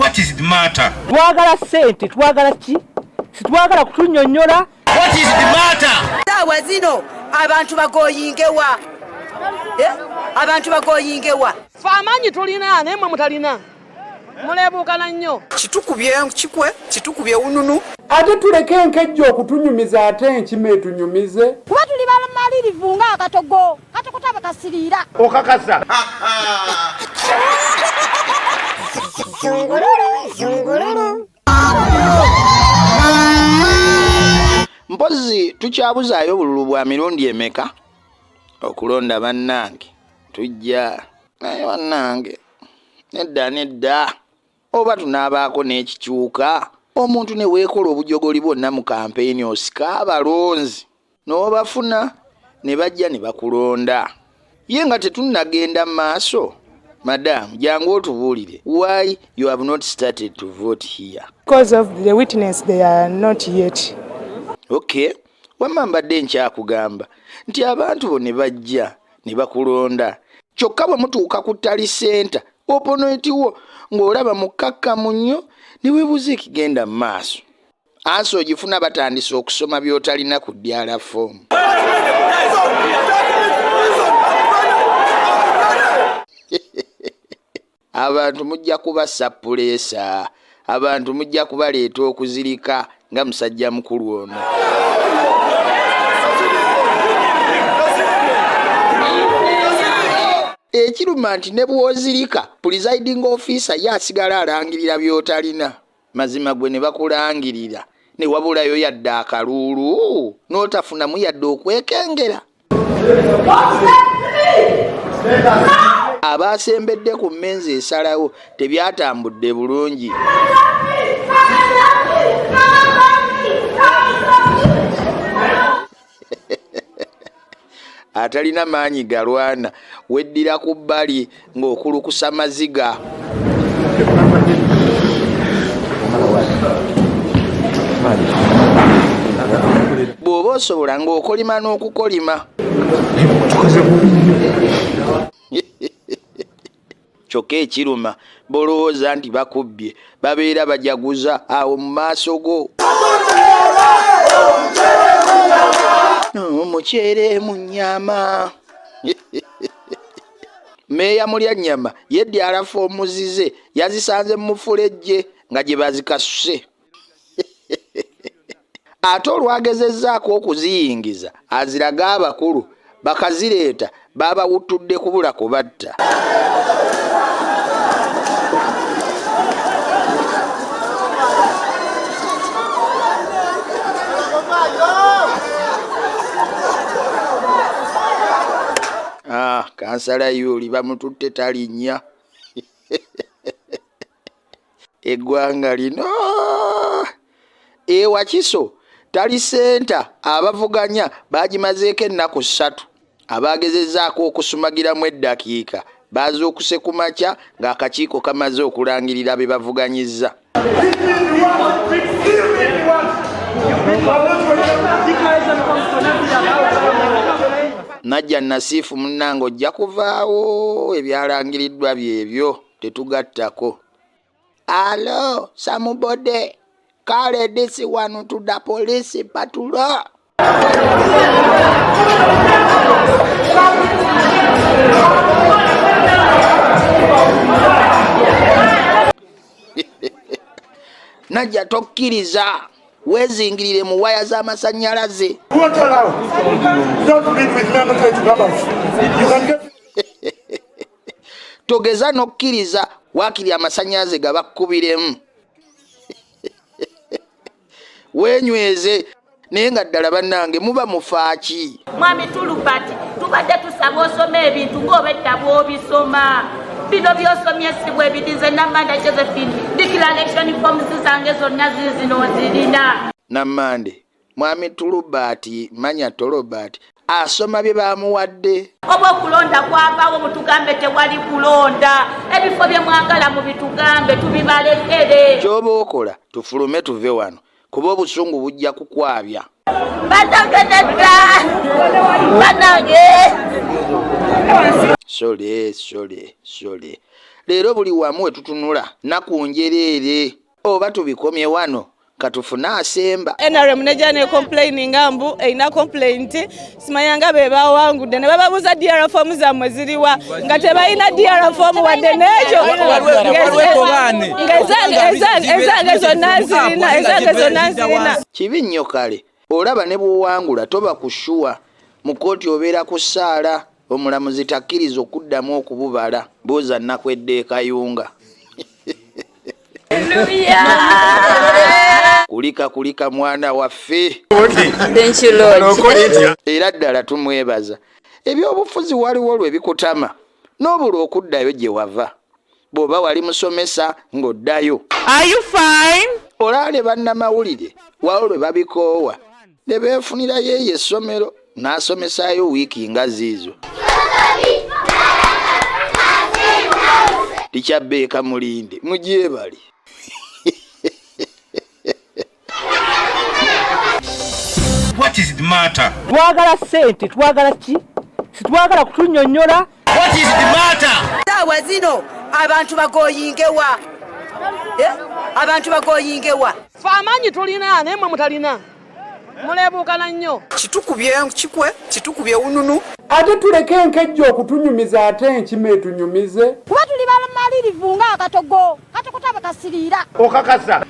What is the matter? Twagala sente, twagala ki? Situwagala kutunyonnyola. What is the matter? Tawa zino abantu bagoyingewa. Abantu bagoyingewa. Famanyi tulina nemwe mutalina. Mulebukana nnyo. Kitukubye ununu. Ate tuleke enkejjo okutunyumiza ate enkime etunyumize. Kuba tuli bamalirivu nga akatogo. Katokotaba kasiriira. Okakasa. Zungururu. Mpozi tukyabuzaayo bululu bwa mirundi emeka okulonda bannange tujja naye bannange nedda oba tunaabaako n'ekikyuka omuntu ne weekola obujogoli bwonna mu kampeyini osika abalonzi n'obafuna ne bajja ne bakulonda ye nga tetunnagenda mu maaso. Madam, jangu otubuulire, why you have not started to vote here? Because of the witness they are not yet. Okay, wamma mbadde nkyakugamba nti abantu bo ne bajja ne bakulonda kyokka bwe mutuuka ku ttali senta oponentiwo ng'olaba mukakkamu nnyo ne weebuuza ekigenda mu maaso. Ansi ogifuna batandise okusoma by'otalina ku ddyala foomu. Abantu mujja kuba sappuleesa, abantu mujja kubaleeta okuzirika nga musajja mukulu ono. Ekiruma nti ne bw'ozirika presiding officer yasigala alangirira by'otalina. Mazima gwe ne bakulangirira ne wabulayo yadde akaluulu n'otafunamu yadde okwekengera. Abasembedde ku mmenzi esalawo tebyatambudde bulungi. Atalina maanyi galwana weddira ku bbali ng'okulukusa maziga. Bw'oba osobola ng'okolima n'okukolima. Kyokka ekiruma bolowooza nti bakubbye babeera bajaguza awo mu maaso go. Omuceere mu nnyama. Meeya Mulyannyama yeddyala foomu zize yazisanze mu mufulejje nga gye bazikasuse. Ate olwagezezzaako okuziyingiza aziraga abakulu bakazireeta baabawuttudde kubula kubatta. Kansala yuli bamututte talinnya. Eggwanga lino Wakiso tali senta abavuganya bagimazeeko ennaku 3 abagezezzaako okusumagiramu eddakiika bazuukuse ku makya ng'akakiiko kamaze okulangirira be bavuganyizza. Najja Nasifu munnange ojja kuvaawo ebyalangiriddwa byebyo tetugattako. Alo, Samubode, kale this one to the police patrol. Najja tokkiriza wezingirire mu waya z'amasannyalaze. Togeza n'okkiriza waakiri amasannyalaze gabakkubiremu. Wenyweze naye nga ddala bannange muba mufaaki. Mwami Tulubati tubadde tusaba osoma ebintu ng'obedda bw'obisoma. Bino byosomye si bwe bidize Namanda Josephine declaration forms zange zonna zino zirina. Namande mwami Tulubati manya Tolobati asoma bye bamuwadde. Oba okulonda kwavaawo mutugambe tewali kulonda. Ebifo bye mwagala mu bitugambe tubibalekere. Ky'oba okola tufulume tuve wano kuba obusungu bujja kukwabya. Sorry. leero buli wamu we tutunula naku njereere oba tubikomye wano katufune asemba. NRM neja ne complaining ambu eina complaint simayanga be bawangudde ne bababuza DR form zammwe ziriwa nga tebalina DR form wadde nejo ezange zonna zirina. Kibi nnyo kale olaba ne bw'owangula toba kushuwa mu kooti obeera ku ssaala omulamuzi takkiriza okuddamu okububala buuza nnakwedde kayunga. Kulika mwana waffe. Era ddala tumwebaza. Ebyobufuzi waliwo lwe bikutama n'obula okuddayo gye wava. Bw'oba wali musomesa ng'oddayo. Are you fine? Olaale bannamawulire wawo lwe babikoowa ne beefunirayo eyo essomero n'asomesaayo wiiki nga ziizo. Tikyabbeeka Mulinde mugyebali. What is the matter? Twagala sente, twagala ki? Situwagala kutunnyonnyola. What is the matter? Saawa zino abantu bagoyingewa. Abantu bagoyingewa. Fe amaanyi tulina naye mmwe mutalina. Muleebuukana nnyo. Kitukubye ununu. Ate tuleke enkejjo okutunyumiza ate enkima etunyumize. Kuba tuli bamalirivu ng'akatogo kati kutaba kasiriira. Okakasa.